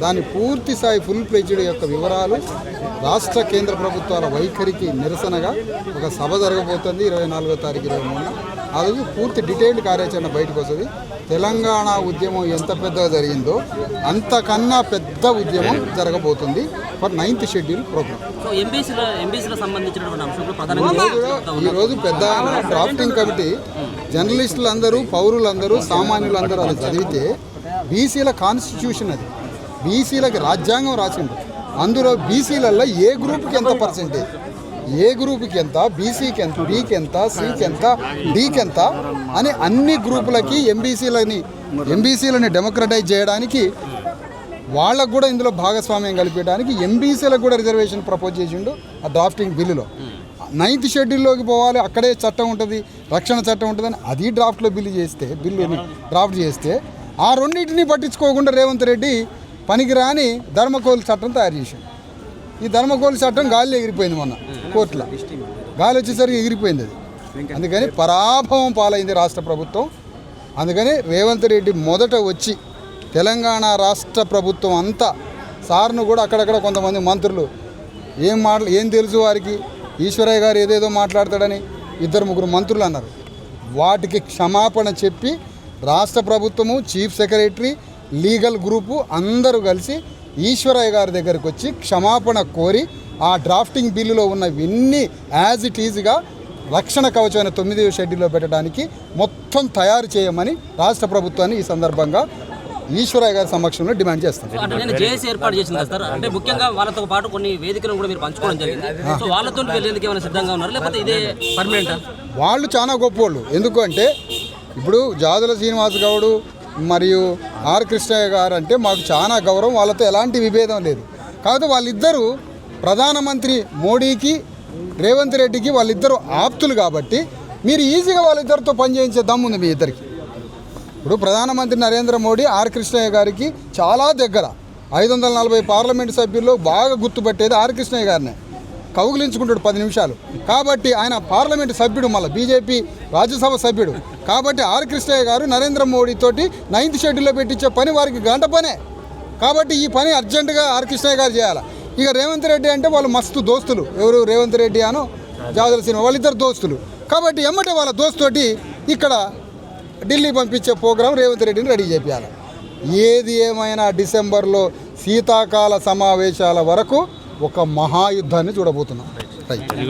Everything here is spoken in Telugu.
దాని పూర్తి స్థాయి ఫుల్ ప్లెడ్జ్డ్ యొక్క వివరాలు రాష్ట్ర కేంద్ర ప్రభుత్వాల వైఖరికి నిరసనగా ఒక సభ జరగబోతుంది 24వ తారీఖు 23న. ఆ రోజు పూర్తి డీటెయిల్డ్ కార్యాచరణ బయటకు వస్తుంది. తెలంగాణ ఉద్యమం ఎంత పెద్దగా జరిగిందో అంతకన్నా పెద్ద ఉద్యమం జరగబోతుంది ఫర్ 9th షెడ్యూల్ ప్రోగ్రామ్. ఈరోజు పెద్ద డ్రాఫ్టింగ్ కమిటీ జర్నలిస్టులు అందరూ, పౌరులందరూ, సామాన్యులందరూ అది చదివితే బీసీల కాన్స్టిట్యూషన్, అది బీసీలకు రాజ్యాంగం రాసిండు. అందులో బీసీలలో ఏ గ్రూప్కి ఎంత పర్సెంటేజ్, ఏ గ్రూప్కి ఎంత, బీసీకి ఎంత, బీకి ఎంత, సికి ఎంత, డీకి ఎంత అని అన్ని గ్రూపులకి ఎంబీసీలని డెమోక్రటైజ్ చేయడానికి, వాళ్ళకు కూడా ఇందులో భాగస్వామ్యం కల్పించడానికి ఎంబీసీలకు కూడా రిజర్వేషన్ ప్రపోజ్ చేసిండు ఆ డ్రాఫ్టింగ్ బిల్లులో. 9th షెడ్యూల్లోకి పోవాలి, అక్కడే చట్టం ఉంటుంది, రక్షణ చట్టం ఉంటుందని అది బిల్లుని డ్రాఫ్ట్ చేస్తే ఆ రెండింటిని పట్టించుకోకుండా రేవంత్ రెడ్డి పనికిరాని ధర్మకోల్ చట్టం తయారు చేశాడు. ఈ ధర్మకోల్ చట్టం గాలిలో ఎగిరిపోయింది, మొన్న కోర్టులో గాలి వచ్చేసరికి ఎగిరిపోయింది అది. అందుకని పరాభవం పాలైంది రాష్ట్ర ప్రభుత్వం. అందుకని రేవంత్ రెడ్డి మొదట వచ్చి తెలంగాణ రాష్ట్ర ప్రభుత్వం అంతా, సార్ను కూడా అక్కడక్కడ కొంతమంది మంత్రులు ఏం తెలుసు వారికి, ఈశ్వరయ్య గారు ఏదేదో మాట్లాడతాడని 2-3 మంత్రులు అన్నారు. వాటికి క్షమాపణ చెప్పి రాష్ట్ర ప్రభుత్వము, చీఫ్ సెక్రటరీ, లీగల్ గ్రూపు అందరూ కలిసి ఈశ్వరయ్య గారి దగ్గరికి వచ్చి క్షమాపణ కోరి ఆ డ్రాఫ్టింగ్ బిల్లులో ఉన్నవన్నీ యాజ్ ఇట్ ఈజ్గా రక్షణ కవచమైన 9వ షెడ్యూల్లో పెట్టడానికి మొత్తం తయారు చేయమని రాష్ట్ర ప్రభుత్వాన్ని ఈ సందర్భంగా ఈశ్వరయ్య గారి సమక్షంలో డిమాండ్ చేస్తాను. ఏర్పాటు చేసింది సార్, అంటే ముఖ్యంగా వాళ్ళతో పాటు కొన్ని వేదికలను కూడా మీరు పంచుకోవడం జరిగింది. సో వాళ్ళతో వెళ్ళేందుకు ఏమైనా సిద్ధంగా ఉన్నారు, లేకపోతే ఇదే పర్మనెంట్? వాళ్ళు చాలా గొప్పవాళ్ళు. ఎందుకు అంటే ఇప్పుడు జాదుల శ్రీనివాస్ గౌడ్ మరియు ఆర్ కృష్ణయ్య గారు అంటే మాకు చాలా గౌరవం, వాళ్ళతో ఎలాంటి విభేదం లేదు. కాకపోతే వాళ్ళిద్దరూ ప్రధానమంత్రి మోడీకి, రేవంత్ రెడ్డికి వాళ్ళిద్దరూ ఆప్తులు కాబట్టి మీరు ఈజీగా వాళ్ళిద్దరితో పనిచేయించే దమ్ముంది మీ ఇద్దరికి. ఇప్పుడు ప్రధానమంత్రి నరేంద్ర మోడీ ఆర్ కృష్ణయ్య గారికి చాలా దగ్గర. 540 పార్లమెంటు సభ్యుల్లో బాగా గుర్తుపట్టేది ఆర్ కృష్ణయ్య గారినే. కౌగిలించుకుంటాడు 10 నిమిషాలు. కాబట్టి ఆయన పార్లమెంటు సభ్యుడు, మళ్ళీ బీజేపీ రాజ్యసభ సభ్యుడు. కాబట్టి ఆర్ కృష్ణయ్య గారు నరేంద్ర మోడీతోటి 9th షెడ్యూల్లో పెట్టించే పని వారికి గంట పనే. కాబట్టి ఈ పని అర్జెంటుగా ఆర్ కృష్ణయ్య గారు చేయాలి. ఇక రేవంత్ రెడ్డి అంటే వాళ్ళు మస్తు దోస్తులు. ఎవరు? రేవంత్ రెడ్డి అను జాదల సినిమా, వాళ్ళిద్దరు దోస్తులు. కాబట్టి ఎమ్మటే వాళ్ళ దోస్తుతోటి ఇక్కడ ఢిల్లీ పంపించే ప్రోగ్రాం రేవంత్ రెడ్డిని రెడీ చేయాలి. ఏది ఏమైనా డిసెంబర్లో శీతాకాల సమావేశాల వరకు ఒక మహాయుద్ధాన్ని చూడబోతున్నాం. రైట్.